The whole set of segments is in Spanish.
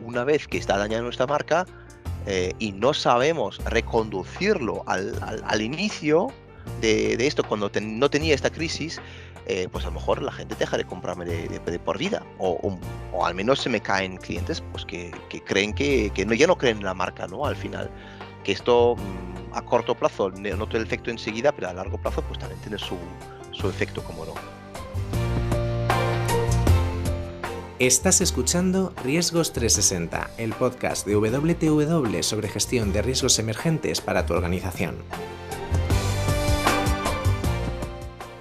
una vez que está dañada nuestra marca y no sabemos reconducirlo al inicio de esto, cuando no tenía esta crisis, pues a lo mejor la gente deja de comprarme de por vida. O al menos se me caen clientes pues que creen que no, ya no creen en la marca, ¿no? Al final. Que esto a corto plazo no tiene el efecto enseguida, pero a largo plazo pues también tiene su efecto, como no. Estás escuchando Riesgos 360, el podcast de WTW sobre gestión de riesgos emergentes para tu organización.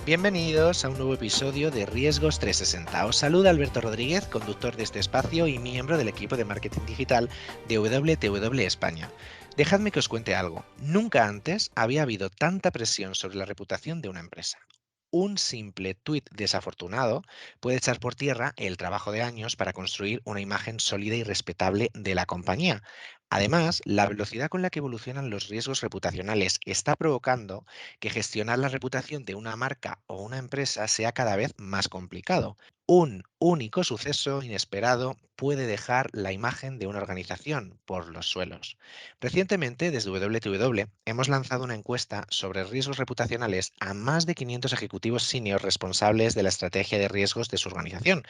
Bienvenidos a un nuevo episodio de Riesgos 360. Os saluda Alberto Rodríguez, conductor de este espacio y miembro del equipo de marketing digital de WTW España. Dejadme que os cuente algo. Nunca antes había habido tanta presión sobre la reputación de una empresa. Un simple tuit desafortunado puede echar por tierra el trabajo de años para construir una imagen sólida y respetable de la compañía. Además, la velocidad con la que evolucionan los riesgos reputacionales está provocando que gestionar la reputación de una marca o una empresa sea cada vez más complicado. Un único suceso inesperado puede dejar la imagen de una organización por los suelos. Recientemente, desde WTW, hemos lanzado una encuesta sobre riesgos reputacionales a más de 500 ejecutivos senior responsables de la estrategia de riesgos de su organización,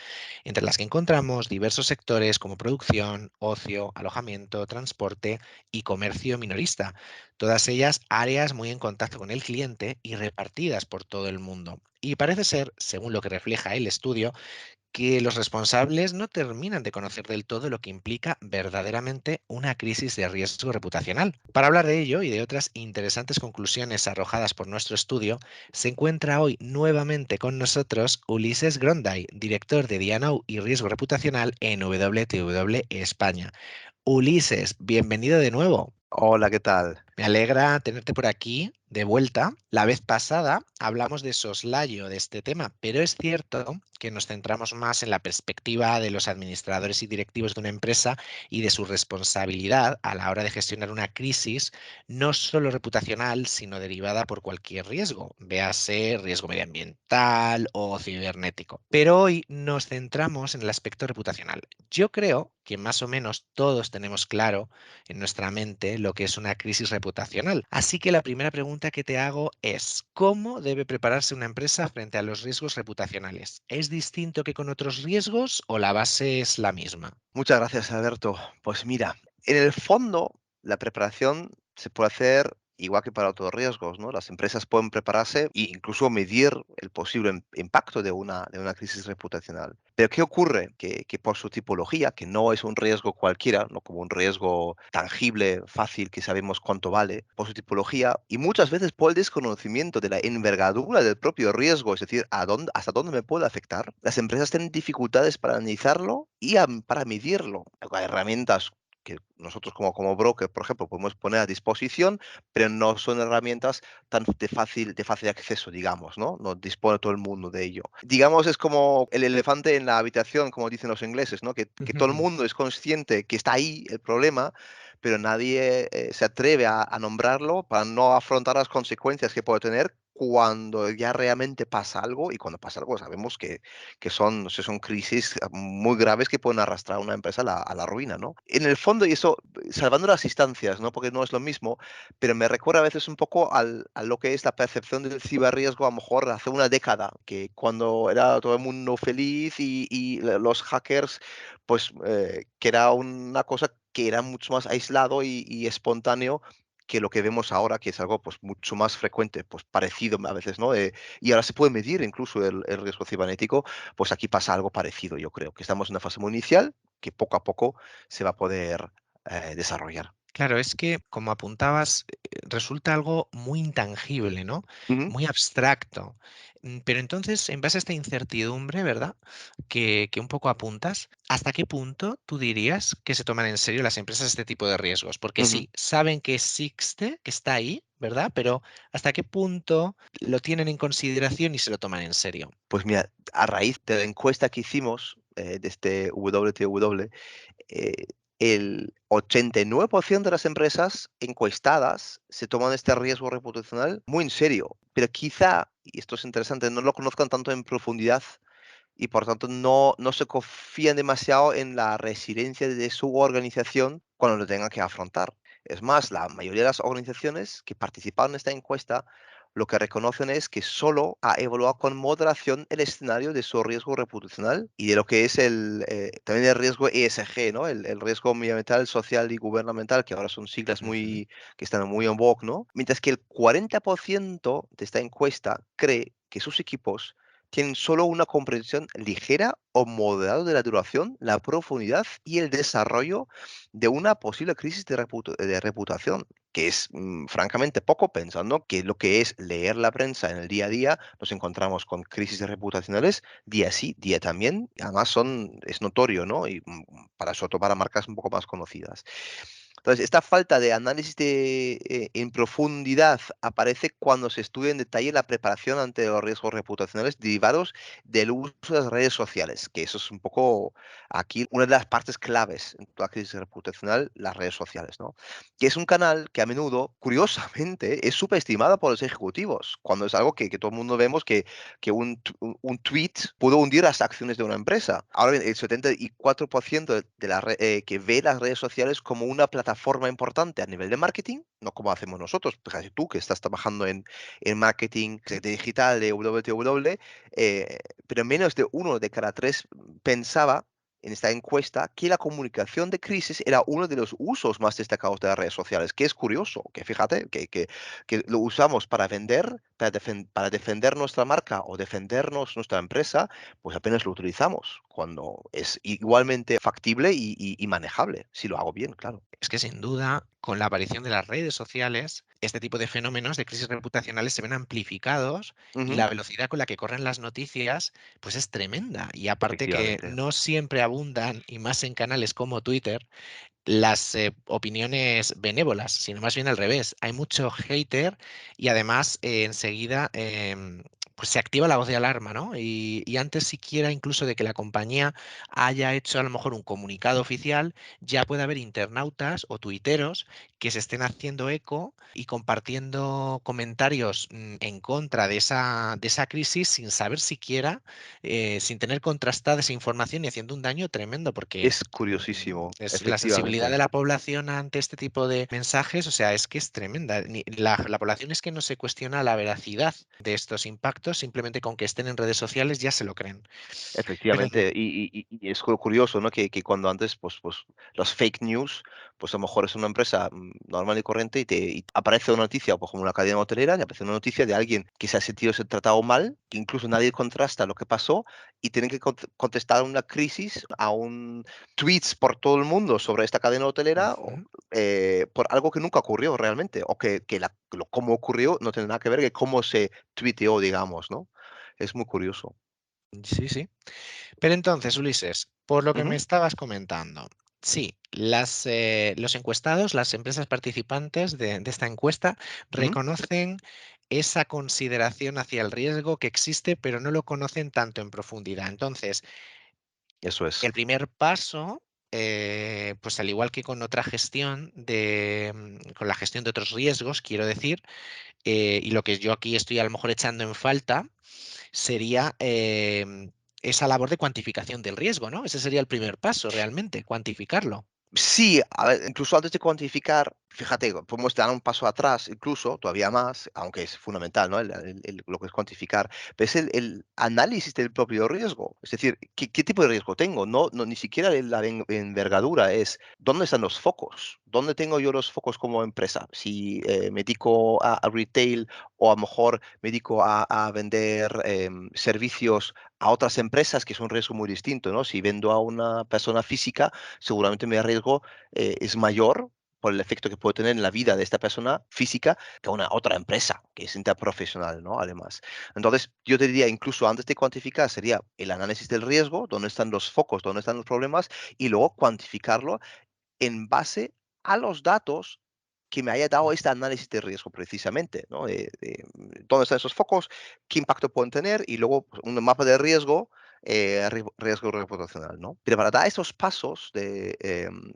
entre las que encontramos diversos sectores como producción, ocio, alojamiento, transporte y comercio minorista, todas ellas áreas muy en contacto con el cliente y repartidas por todo el mundo. Y parece ser, según lo que refleja el estudio, que los responsables no terminan de conocer del todo lo que implica verdaderamente una crisis de riesgo reputacional. Para hablar de ello y de otras interesantes conclusiones arrojadas por nuestro estudio, se encuentra hoy nuevamente con nosotros Ulises Gronday, director de D&O y riesgo reputacional en WTW España. Ulises, bienvenido de nuevo. Hola, ¿qué tal? Me alegra tenerte por aquí de vuelta. La vez pasada hablamos de soslayo de este tema, pero es cierto que nos centramos más en la perspectiva de los administradores y directivos de una empresa y de su responsabilidad a la hora de gestionar una crisis, no solo reputacional, sino derivada por cualquier riesgo, véase riesgo medioambiental o cibernético. Pero hoy nos centramos en el aspecto reputacional. Yo creo que más o menos todos tenemos claro en nuestra mente lo que es una crisis reputacional. Así que la primera pregunta que te hago es, ¿cómo debe prepararse una empresa frente a los riesgos reputacionales? ¿Es distinto que con otros riesgos o la base es la misma? Muchas gracias, Alberto. Pues mira, en el fondo, la preparación se puede hacer igual que para otros riesgos, ¿no? Las empresas pueden prepararse e incluso medir el posible impacto de una crisis reputacional. Pero ¿qué ocurre? Que por su tipología, que no es un riesgo cualquiera, no como un riesgo tangible, fácil, que sabemos cuánto vale, por su tipología y muchas veces por el desconocimiento de la envergadura del propio riesgo, es decir, hasta dónde me puede afectar, las empresas tienen dificultades para analizarlo y para medirlo. Hay herramientas que nosotros como broker, por ejemplo, podemos poner a disposición, pero no son herramientas tan de fácil acceso, digamos, ¿no? No dispone todo el mundo de ello. Digamos, es como el elefante en la habitación, como dicen los ingleses, ¿no? Que todo el mundo es consciente que está ahí el problema, pero nadie se atreve a nombrarlo para no afrontar las consecuencias que puede tener cuando ya realmente pasa algo, y cuando pasa algo sabemos que son crisis muy graves que pueden arrastrar a una empresa a la ruina, ¿no? En el fondo, y eso, salvando las distancias, ¿no? Porque no es lo mismo, pero me recuerda a veces un poco a lo que es la percepción del ciberriesgo, a lo mejor hace una década, que cuando era todo el mundo feliz y los hackers, pues que era una cosa que era mucho más aislado y espontáneo que lo que vemos ahora, que es algo pues mucho más frecuente, pues parecido a veces, ¿no? Y ahora se puede medir incluso el riesgo cibernético, pues aquí pasa algo parecido, yo creo, que estamos en una fase muy inicial que poco a poco se va a poder desarrollar. Claro, es que, como apuntabas, resulta algo muy intangible, ¿no? Ujú, Muy abstracto. Pero entonces, en base a esta incertidumbre, ¿verdad? Que un poco apuntas, ¿hasta qué punto tú dirías que se toman en serio las empresas este tipo de riesgos? Porque ujú. sí, saben que existe, que está ahí, ¿verdad? Pero ¿hasta qué punto lo tienen en consideración y se lo toman en serio? Pues mira, a raíz de la encuesta que hicimos de este WTW, eh, el 89% de las empresas encuestadas se toman este riesgo reputacional muy en serio, pero quizá, y esto es interesante, no lo conozcan tanto en profundidad y por tanto no se confían demasiado en la resiliencia de su organización cuando lo tengan que afrontar. Es más, la mayoría de las organizaciones que participaron en esta encuesta lo que reconocen es que solo ha evaluado con moderación el escenario de su riesgo reputacional y de lo que es también el riesgo ESG, ¿no? El riesgo medioambiental, social y gubernamental, que ahora son siglas Ujú. que están muy en vogue, ¿no? Mientras que el 40% de esta encuesta cree que sus equipos tienen solo una comprensión ligera o moderada de la duración, la profundidad y el desarrollo de una posible crisis de reputación, que es francamente poco, pensando que lo que es leer la prensa en el día a día, nos encontramos con crisis reputacionales día sí, día también, y además es notorio, ¿no? Y sobre todo para marcas un poco más conocidas. Entonces, esta falta de análisis en profundidad aparece cuando se estudia en detalle la preparación ante los riesgos reputacionales derivados del uso de las redes sociales, que eso es un poco aquí una de las partes claves en toda crisis reputacional, las redes sociales, ¿no? Que es un canal que a menudo, curiosamente, es subestimado por los ejecutivos, cuando es algo que todo el mundo vemos que un tweet pudo hundir las acciones de una empresa. Ahora bien, el 74% que ve las redes sociales como una plataforma importante a nivel de marketing, no como hacemos nosotros, fíjate tú que estás trabajando en marketing digital de WTW, pero menos de uno de cada tres pensaba en esta encuesta que la comunicación de crisis era uno de los usos más destacados de las redes sociales, que es curioso, que fíjate que lo usamos para vender, para defender nuestra marca o defendernos nuestra empresa, pues apenas lo utilizamos, cuando es igualmente factible y manejable, si lo hago bien, claro. Es que sin duda, con la aparición de las redes sociales, este tipo de fenómenos de crisis reputacionales se ven amplificados y Ujú, la velocidad con la que corren las noticias, pues es tremenda. Y aparte que efectivamente. no siempre abundan, y más en canales como Twitter, las opiniones benévolas, sino más bien al revés. Hay mucho hater y además enseguida pues se activa la voz de alarma, ¿no? Y antes siquiera incluso de que la compañía haya hecho a lo mejor un comunicado oficial, ya puede haber internautas o tuiteros que se estén haciendo eco y compartiendo comentarios en contra de esa crisis sin saber siquiera, sin tener contrastada esa información y haciendo un daño tremendo, porque Es curiosísimo, es la sensibilidad de efectivamente. la población ante este tipo de mensajes, o sea, es que es tremenda. La población es que no se cuestiona la veracidad de estos impactos, simplemente con que estén en redes sociales ya se lo creen. Pero Efectivamente, y es curioso, ¿no? Que cuando antes, pues los fake news, pues a lo mejor es una empresa normal y corriente y aparece una noticia, pues como una cadena hotelera, y aparece una noticia de alguien que se ha sentido ser tratado mal, que incluso nadie contrasta lo que pasó, y tienen que contestar una crisis a un tweets por todo el mundo sobre esta cadena hotelera ujú, por algo que nunca ocurrió realmente, o cómo ocurrió no tiene nada que ver que cómo se tuiteó, digamos, ¿no? Es muy curioso. sí, sí. Pero entonces, Ulises, por lo que me Ujú, estabas comentando, sí, los encuestados, las empresas participantes de esta encuesta, ujú. reconocen esa consideración hacia el riesgo que existe, pero no lo conocen tanto en profundidad. Entonces, Eso es. el primer paso, pues al igual que con otra gestión con la gestión de otros riesgos, quiero decir, y lo que yo aquí estoy a lo mejor echando en falta, sería esa labor de cuantificación del riesgo, ¿no? Ese sería el primer paso realmente, cuantificarlo. Sí, a ver, incluso antes de cuantificar, fíjate, podemos dar un paso atrás, incluso todavía más, aunque es fundamental, ¿no? Lo que es cuantificar, pero es el análisis del propio riesgo. Es decir, ¿qué tipo de riesgo tengo? Ni siquiera la envergadura es dónde están los focos, dónde tengo yo los focos como empresa. Si me dedico a retail o a lo mejor me dedico a vender servicios a otras empresas, que es un riesgo muy distinto, ¿no? Si vendo a una persona física, seguramente mi riesgo es mayor por el efecto que puede tener en la vida de esta persona física que una otra empresa que es interprofesional, ¿no? Además. Entonces, yo te diría, incluso antes de cuantificar, sería el análisis del riesgo, dónde están los focos, dónde están los problemas, y luego cuantificarlo en base a los datos que me haya dado este análisis de riesgo precisamente, ¿no? Dónde están esos focos, qué impacto pueden tener y luego pues, un mapa de riesgo, riesgo reputacional, ¿no? Pero para dar esos pasos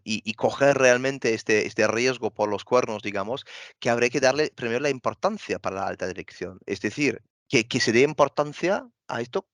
y coger realmente este riesgo por los cuernos, digamos, que habría que darle primero la importancia para la alta dirección. Es decir, que se dé importancia a esto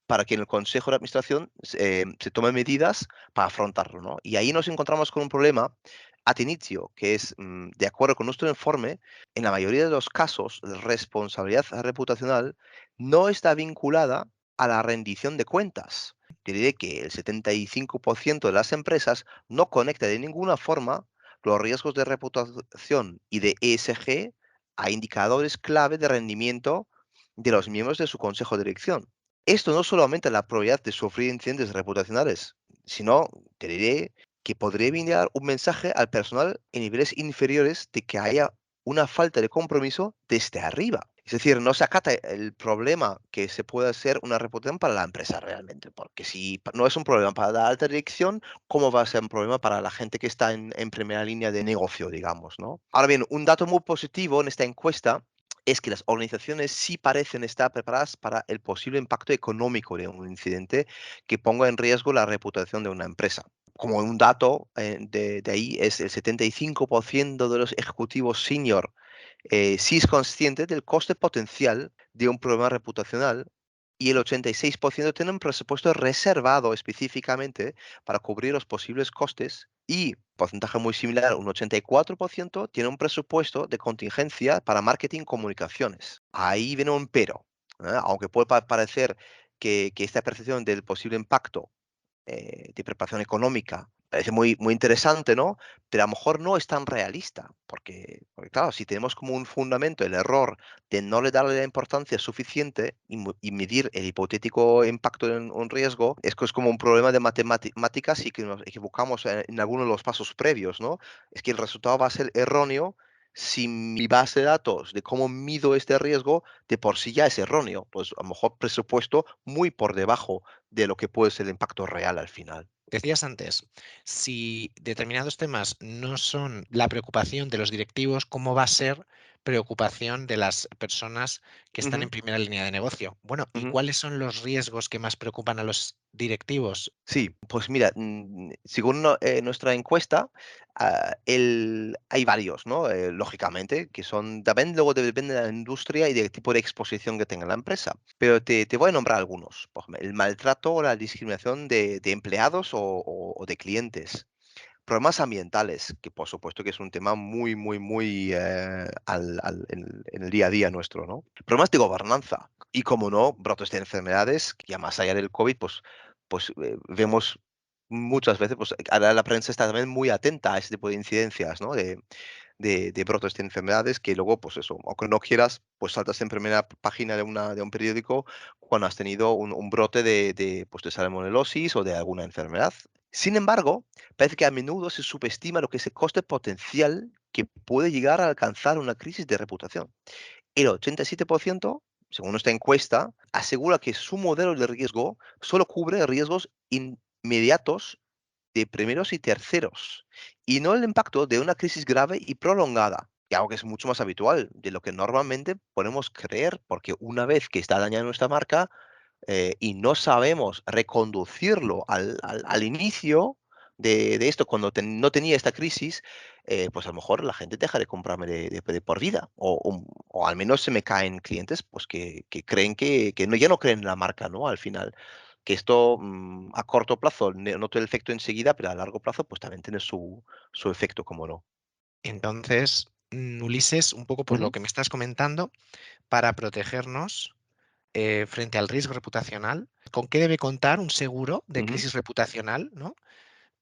para que en el Consejo de Administración se tomen medidas para afrontarlo, ¿no? Y ahí nos encontramos con un problema ad initio, que es, de acuerdo con nuestro informe, en la mayoría de los casos, la responsabilidad reputacional no está vinculada a la rendición de cuentas. Te diré que el 75% de las empresas no conecta de ninguna forma los riesgos de reputación y de ESG a indicadores clave de rendimiento de los miembros de su consejo de dirección. Esto no solo aumenta la probabilidad de sufrir incidentes reputacionales, sino, te diré, que podría enviar un mensaje al personal en niveles inferiores de que haya una falta de compromiso desde arriba. Es decir, no se acata el problema que se puede hacer una reputación para la empresa realmente, porque si no es un problema para la alta dirección, ¿cómo va a ser un problema para la gente que está en primera línea de negocio, digamos, ¿no? Ahora bien, un dato muy positivo en esta encuesta es que las organizaciones sí parecen estar preparadas para el posible impacto económico de un incidente que ponga en riesgo la reputación de una empresa. Como un dato de ahí es el 75% de los ejecutivos senior sí es consciente del coste potencial de un problema reputacional y el 86% tiene un presupuesto reservado específicamente para cubrir los posibles costes y, porcentaje muy similar, un 84% tiene un presupuesto de contingencia para marketing y comunicaciones. Ahí viene un pero. Aunque puede parecer que esta percepción del posible impacto de preparación económica. Parece muy interesante, ¿no? Pero a lo mejor no es tan realista, porque claro, si tenemos como un fundamento el error de no le darle la importancia suficiente y medir el hipotético impacto en un riesgo, es que es como un problema de matemáticas y que nos equivocamos en algunos de los pasos previos, ¿no? Es que el resultado va a ser erróneo si mi base de datos de cómo mido este riesgo de por sí ya es erróneo. Pues a lo mejor presupuesto muy por debajo de lo que puede ser el impacto real al final. Decías antes, si determinados temas no son la preocupación de los directivos, ¿cómo va a ser preocupación de las personas que están Ujú, en primera línea de negocio? Bueno, ¿y ujú. cuáles son los riesgos que más preocupan a los directivos? Sí, pues mira, según nuestra encuesta, hay varios, ¿no? Lógicamente, que son, también luego depende de la industria y del tipo de exposición que tenga la empresa. Pero te voy a nombrar algunos. Por ejemplo, el maltrato o la discriminación de empleados o de clientes. Problemas ambientales, que por supuesto que es un tema muy en el día a día nuestro, ¿no? Problemas de gobernanza y, como no, brotes de enfermedades, que ya más allá del COVID, pues vemos muchas veces, pues ahora la prensa está también muy atenta a ese tipo de incidencias, ¿no? De brotes de enfermedades que luego, pues eso, aunque no quieras, pues saltas en primera página de un periódico cuando has tenido un brote pues de salmonelosis o de alguna enfermedad. Sin embargo, parece que a menudo se subestima lo que es el coste potencial que puede llegar a alcanzar una crisis de reputación. El 87%, según esta encuesta, asegura que su modelo de riesgo solo cubre riesgos inmediatos de primeros y terceros, y no el impacto de una crisis grave y prolongada, y algo que es mucho más habitual de lo que normalmente podemos creer, porque una vez que está dañada nuestra marca y no sabemos reconducirlo al inicio de esto, cuando no tenía esta crisis, pues a lo mejor la gente deja de comprarme de por vida, o al menos se me caen clientes pues que creen que no, ya no creen en la marca, ¿no? Al final que esto a corto plazo no tiene el efecto enseguida, pero a largo plazo pues también tiene su efecto, como no. Entonces, Ulises, un poco por lo Ujú, que me estás comentando, para protegernos frente al riesgo reputacional, ¿con qué debe contar un seguro de ujú. crisis reputacional, ¿no?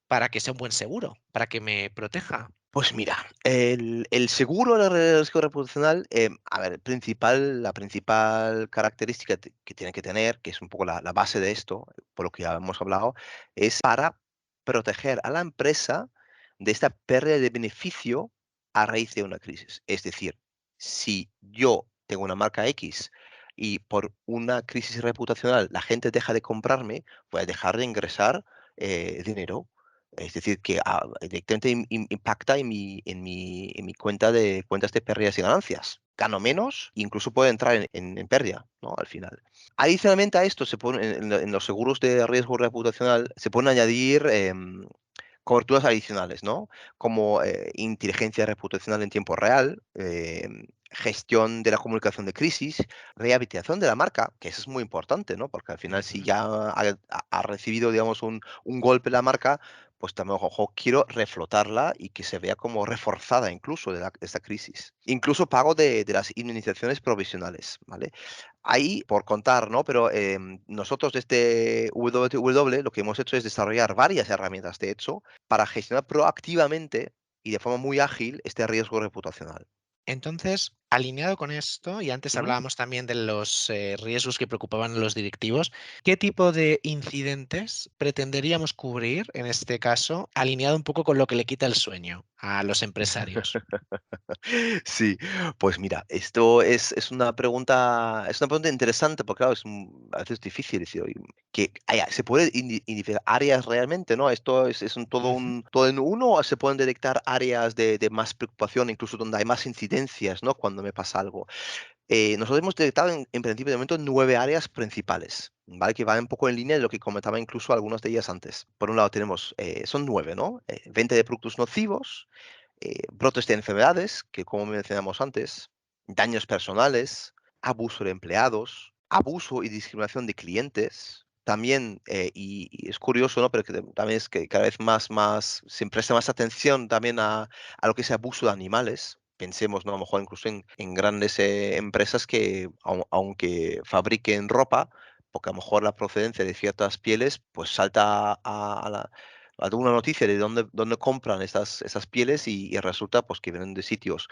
Para que sea un buen seguro, para que me proteja. Pues mira, el seguro de riesgo reputacional, a ver, la principal característica que tiene que tener, que es un poco la base de esto, por lo que ya hemos hablado, es para proteger a la empresa de esta pérdida de beneficio a raíz de una crisis. Es decir, si yo tengo una marca X y por una crisis reputacional la gente deja de comprarme, voy a dejar de ingresar dinero. Es decir, que directamente impacta en mi cuentas de pérdidas y ganancias. Gano menos, incluso puedo entrar en pérdida, ¿no? Al final. Adicionalmente a esto, en los seguros de riesgo reputacional se pueden añadir coberturas adicionales, ¿no? Como inteligencia reputacional en tiempo real, gestión de la comunicación de crisis, rehabilitación de la marca, que eso es muy importante, ¿no? Porque al final si Ujú. ya ha recibido, digamos, un golpe la marca, pues también, ojo, quiero reflotarla y que se vea como reforzada incluso de esta crisis. Incluso pago de las indemnizaciones provisionales, ¿vale? Ahí, por contar, ¿no? Pero nosotros desde WTW lo que hemos hecho es desarrollar varias herramientas, de hecho, para gestionar proactivamente y de forma muy ágil este riesgo reputacional. Entonces, alineado con esto, y antes Ujú. hablábamos también de los riesgos que preocupaban a los directivos, ¿qué tipo de incidentes pretenderíamos cubrir en este caso, alineado un poco con lo que le quita el sueño a los empresarios? Sí, pues mira, esto es una pregunta interesante porque, claro, a veces difícil decir, oye, que se puede identificar áreas realmente, ¿no? Esto es Ujú. todo en uno, o se pueden detectar áreas de más preocupación, incluso donde hay más incidencias, ¿no? Cuando me pasa algo. Nosotros hemos detectado en principio de momento 9 áreas principales, ¿vale? Que van un poco en línea de lo que comentaba incluso algunas de ellas antes. Por un lado tenemos, son 9, ¿no? Venta de productos nocivos, brotes de enfermedades, que como mencionamos antes, daños personales, abuso de empleados, abuso y discriminación de clientes. También, y es curioso, ¿no? Pero que también es que cada vez se presta más atención también a lo que es abuso de animales. Pensemos, ¿no? A lo mejor incluso en grandes empresas que, aunque fabriquen ropa, porque a lo mejor la procedencia de ciertas pieles, pues salta a una noticia de dónde compran esas pieles y resulta pues que vienen de sitios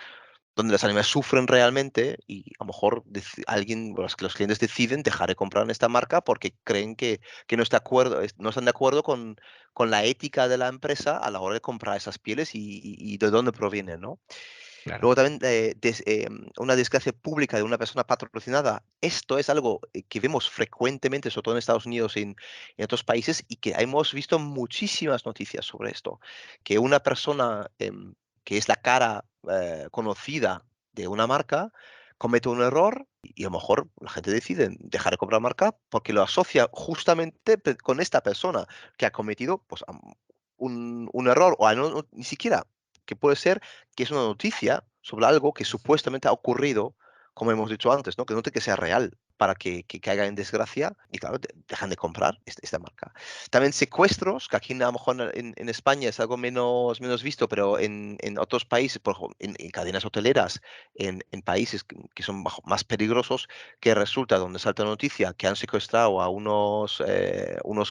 donde los animales sufren realmente y a lo mejor alguien, los clientes deciden dejar de comprar en esta marca porque creen que no, no están de acuerdo con la ética de la empresa a la hora de comprar esas pieles y de dónde provienen, ¿no? Claro. Luego también una desgracia pública de una persona patrocinada. Esto es algo que vemos frecuentemente, sobre todo en Estados Unidos y en otros países, y que hemos visto muchísimas noticias sobre esto. Que una persona que es la cara conocida de una marca comete un error y a lo mejor la gente decide dejar de comprar marca porque lo asocia justamente con esta persona que ha cometido pues, un error o ni siquiera que puede ser que es una noticia sobre algo que Ujú. supuestamente ha ocurrido, como hemos dicho antes, ¿no? Que note que sea real para que caiga en desgracia y claro, dejan de comprar esta marca. También secuestros, que aquí a lo mejor en España es algo menos visto, pero en otros países, por ejemplo, en cadenas hoteleras, en países que son más peligrosos, que resulta donde salta la noticia que han secuestrado a unos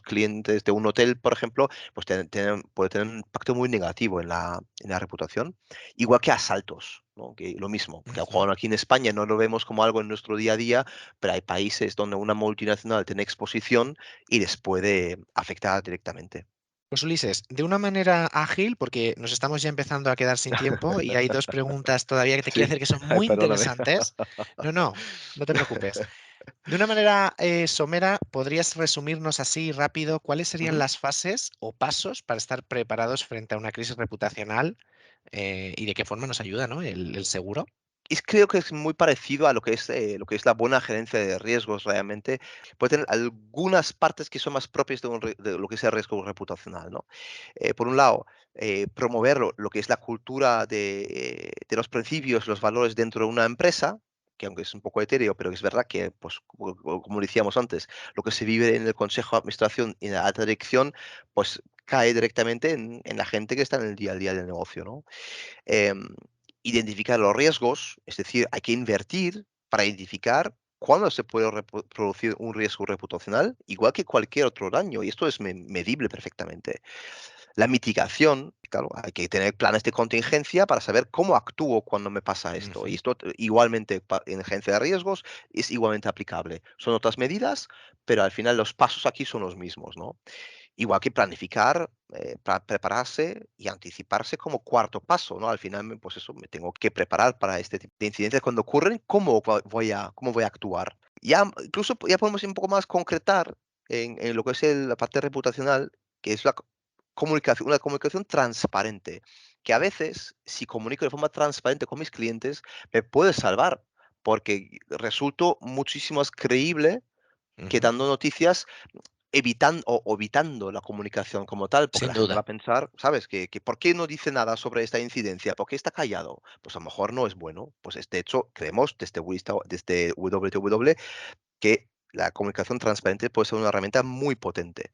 clientes de un hotel, por ejemplo, pues puede tener un impacto muy negativo en la reputación. Igual que asaltos, ¿no? Que lo mismo, que a lo Ujú. mejor aquí en España no lo vemos como algo en nuestro día a día, pero hay países donde una multinacional tiene exposición y les puede afectar directamente. Pues Ulises, de una manera ágil, porque nos estamos ya empezando a quedar sin tiempo y hay dos preguntas todavía que te quiero Sí, hacer que son ay, muy perdóname. interesantes. No, no, no te preocupes. De una manera somera, ¿podrías resumirnos así rápido cuáles serían Ujú. las fases o pasos para estar preparados frente a una crisis reputacional y de qué forma nos ayuda, ¿no? El seguro. Creo que es muy parecido a lo que es la buena gerencia de riesgos realmente. Puede tener algunas partes que son más propias de lo que es el riesgo reputacional, ¿no? Por un lado, promover lo que es la cultura de los principios, los valores dentro de una empresa, que aunque es un poco etéreo, pero es verdad que, pues, como decíamos antes, lo que se vive en el consejo de administración y en la alta dirección, pues cae directamente en la gente que está en el día a día del negocio, ¿no? em, Identificar los riesgos, es decir, hay que invertir para identificar cuándo se puede producir un riesgo reputacional, igual que cualquier otro daño, y esto es medible perfectamente. La mitigación, claro, hay que tener planes de contingencia para saber cómo actúo cuando me pasa esto. Y Ujú. esto igualmente en agencia de riesgos es igualmente aplicable. Son otras medidas, pero al final los pasos aquí son los mismos, ¿no? Igual que planificar, prepararse y anticiparse como cuarto paso, ¿no? Al final, pues eso, me tengo que preparar para este tipo de incidentes. Cuando ocurren, ¿cómo voy a actuar? Ya, incluso ya podemos un poco más concretar en lo que es la parte reputacional, que es una comunicación transparente, que a veces, si comunico de forma transparente con mis clientes, me puede salvar, porque resulto muchísimo más creíble que Ujú. dando noticias o evitando la comunicación como tal, porque Sin la gente va duda. a pensar, ¿sabes? Que ¿por qué no dice nada sobre esta incidencia? ¿Por qué está callado? Pues a lo mejor no es bueno. Pues de hecho, creemos desde WTW que la comunicación transparente puede ser una herramienta muy potente.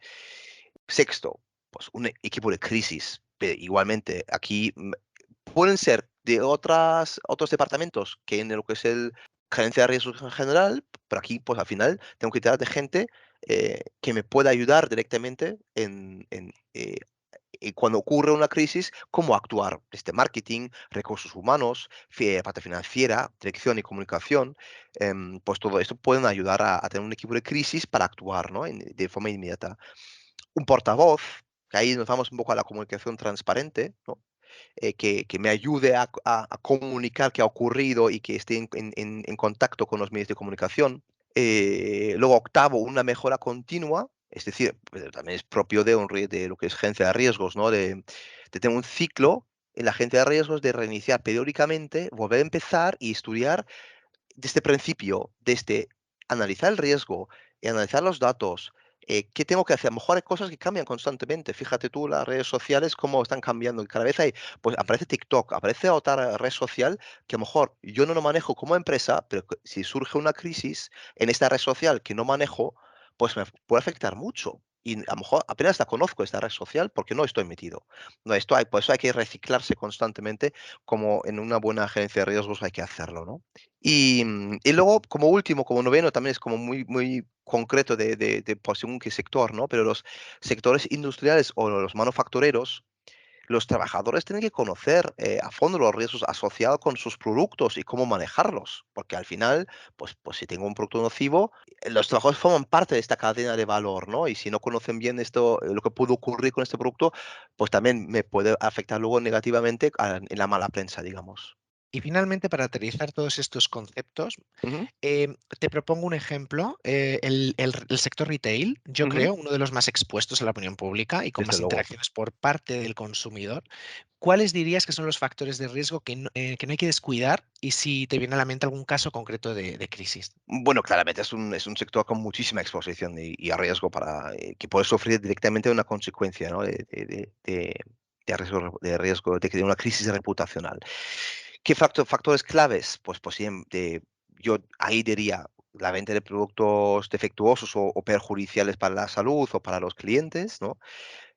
Sexto, pues un equipo de crisis. Igualmente, aquí pueden ser de otros departamentos que en lo que es el gerencia de riesgos en general, pero aquí, pues al final, tengo que tirar de gente que me pueda ayudar directamente y cuando ocurre una crisis, cómo actuar desde marketing, recursos humanos, parte financiera, dirección y comunicación. Pues todo esto pueden ayudar a tener un equipo de crisis para actuar, ¿no? De forma inmediata. Un portavoz, que ahí nos vamos un poco a la comunicación transparente, ¿no? Que me ayude a comunicar qué ha ocurrido y que esté en contacto con los medios de comunicación. Luego, octavo, una mejora continua, es decir, pues, también es propio de lo que es gerencia de riesgos, ¿no? De tener un ciclo en la gerencia de riesgos, de reiniciar periódicamente, volver a empezar y estudiar desde el principio, desde analizar el riesgo y analizar los datos, ¿qué tengo que hacer? A lo mejor hay cosas que cambian constantemente. Fíjate tú las redes sociales cómo están cambiando y cada vez pues aparece TikTok, aparece otra red social que a lo mejor yo no lo manejo como empresa, pero que si surge una crisis en esta red social que no manejo, pues me puede afectar mucho. Y a lo mejor apenas la conozco esta red social porque no estoy metido. No, por eso hay que reciclarse constantemente, como en una buena gerencia de riesgos hay que hacerlo, ¿no? Y luego, como último, como noveno, también es como muy concreto de por según qué sector, ¿no? Pero los sectores industriales o los manufactureros, los trabajadores tienen que conocer a fondo los riesgos asociados con sus productos y cómo manejarlos, porque al final, pues si tengo un producto nocivo, los trabajadores forman parte de esta cadena de valor, ¿no? Y si no conocen bien esto, lo que puede ocurrir con este producto, pues también me puede afectar luego negativamente en la mala prensa, digamos. Y finalmente, para aterrizar todos estos conceptos, Ujú, te propongo un ejemplo. El sector retail, yo ujú, creo, uno de los más expuestos a la opinión pública y con desde más luego. interacciones por parte del consumidor. ¿Cuáles dirías que son los factores de riesgo que no hay que descuidar y si te viene a la mente algún caso concreto de crisis? Bueno, claramente es un sector con muchísima exposición y a riesgo que puede sufrir directamente una consecuencia, ¿no? De que de una crisis reputacional. ¿Qué factores claves? Pues yo ahí diría la venta de productos defectuosos o perjudiciales para la salud o para los clientes, ¿no?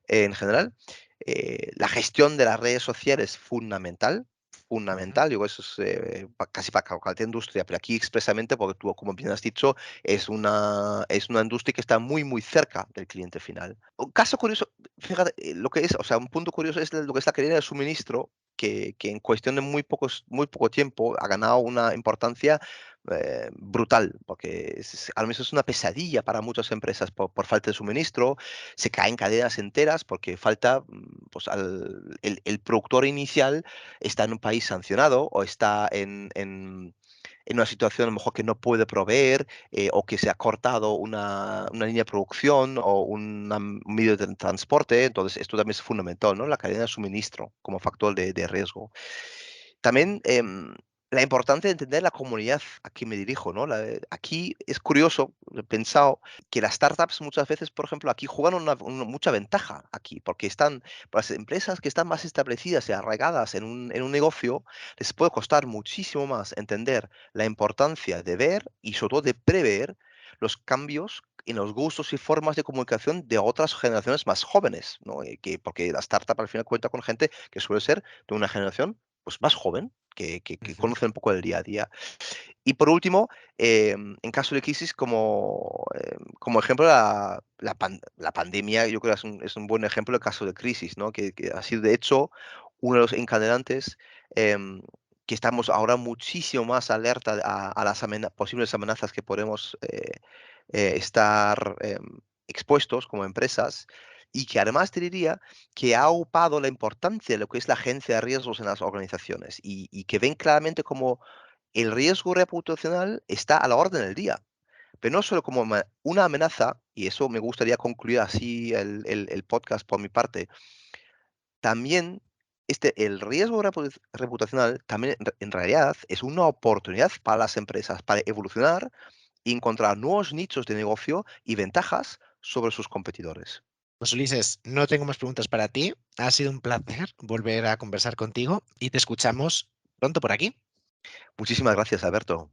En general. La gestión de las redes sociales fundamental, Ujú. fundamental. Digo, eso es casi para cualquier industria, pero aquí expresamente, porque tú, como bien has dicho, es una industria que está muy cerca del cliente final. Un caso curioso, fíjate, lo que es, o sea, un punto curioso es lo que es la cadena de suministro, que en cuestión de muy poco tiempo ha ganado una importancia brutal, porque a lo mejor es una pesadilla para muchas empresas por falta de suministro. Se caen cadenas enteras porque falta, pues el productor inicial está en un país sancionado o está en una situación a lo mejor que no puede proveer, o que se ha cortado una línea de producción o un medio de transporte. Entonces, esto también es fundamental, ¿no? La cadena de suministro como factor de riesgo. También la importancia de entender la comunidad a que me dirijo, ¿no? Aquí es curioso, he pensado que las startups muchas veces, por ejemplo, aquí juegan mucha ventaja aquí, porque para las empresas que están más establecidas y arraigadas en un negocio, les puede costar muchísimo más entender la importancia de ver y sobre todo de prever los cambios en los gustos y formas de comunicación de otras generaciones más jóvenes, ¿no? Porque la startup al final cuenta con gente que suele ser de una generación pues, más joven, que Ujú. conoce un poco del día a día. Y por último, en caso de crisis, como ejemplo, la pandemia, yo creo que es un buen ejemplo de caso de crisis, ¿no? Que ha sido, de hecho, uno de los encadenantes, em, que estamos ahora muchísimo más alerta a las posibles amenazas que podemos estar expuestos como empresas, y que además te diría que ha aupado la importancia de lo que es la agencia de riesgos en las organizaciones y que ven claramente como el riesgo reputacional está a la orden del día, pero no solo como una amenaza, y eso me gustaría concluir así el podcast por mi parte. También el riesgo reputacional también en realidad es una oportunidad para las empresas para evolucionar y encontrar nuevos nichos de negocio y ventajas sobre sus competidores. Pues Ulises, no tengo más preguntas para ti. Ha sido un placer volver a conversar contigo y te escuchamos pronto por aquí. Muchísimas gracias, Alberto.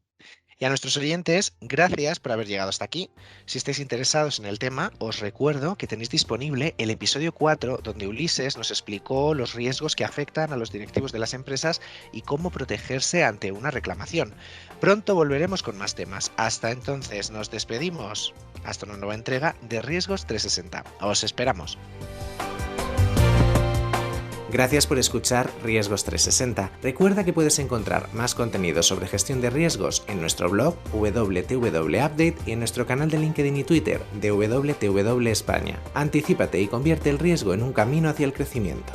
Y a nuestros oyentes, gracias por haber llegado hasta aquí. Si estáis interesados en el tema, os recuerdo que tenéis disponible el episodio 4, donde Ulises nos explicó los riesgos que afectan a los directivos de las empresas y cómo protegerse ante una reclamación. Pronto volveremos con más temas. Hasta entonces nos despedimos. Hasta una nueva entrega de Riesgos 360. Os esperamos. Gracias por escuchar Riesgos 360. Recuerda que puedes encontrar más contenido sobre gestión de riesgos en nuestro blog WTW Update y en nuestro canal de LinkedIn y Twitter de WTW España. Anticípate y convierte el riesgo en un camino hacia el crecimiento.